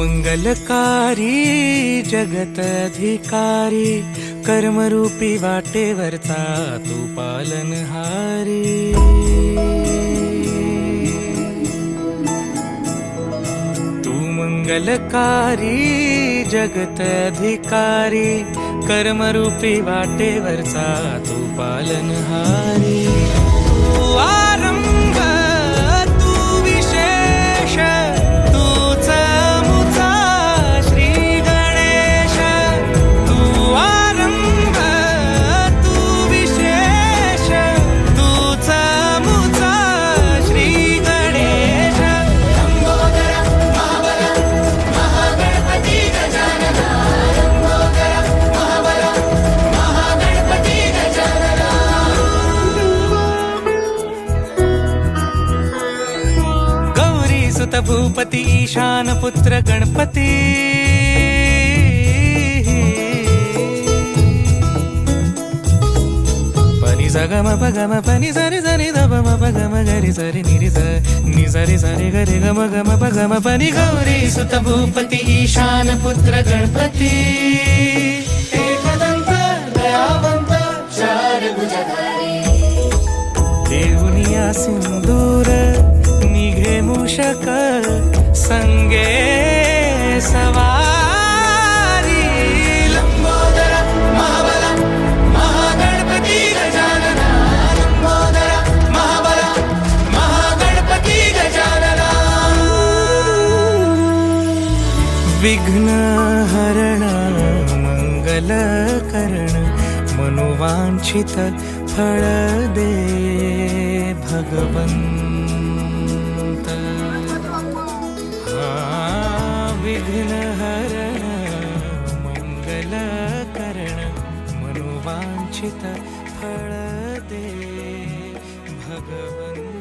मंगलकारी जगत अधिकारी, कर्मरूपी वाटेवरचा तू पालनहारी। तू मंगलकारी जगत अधिकारी, कर्मरूपी वाटेवरचा तू पालनहारी। तू आरंभ तू विशेष, तूच मुचा श्री गणेश। तू आरंभ तू विशेष, तूच मुचा श्री गणेश। लंबोदर महाबल महागणपती गजानना, लंबोदर महाबल महागणपती गजानना। गौरी सुत भूपती ईशान पुत्र गणपती, पनी सगम पगम पनी सरि सरि धम पगम गरि सरि निरि नि सरि सरि गरि गम गम पगम पनी। गौरी सुत भूपती ईशान पुत्र गणपती, एकदंत दयावंत चार भुजधारी। देऊनिया सिंदूर निघे मूषक, संगे सवारी। लंबोदर महाबल महागणपती गजानना, लंबोदर महाबल महागणपती गजानना। विघ्न हरण मंगल करण, मनोवांछित फळ दे भगवंत। विघ्न हरण मंगल करण, मनोवांछित फळ दे भगवंत।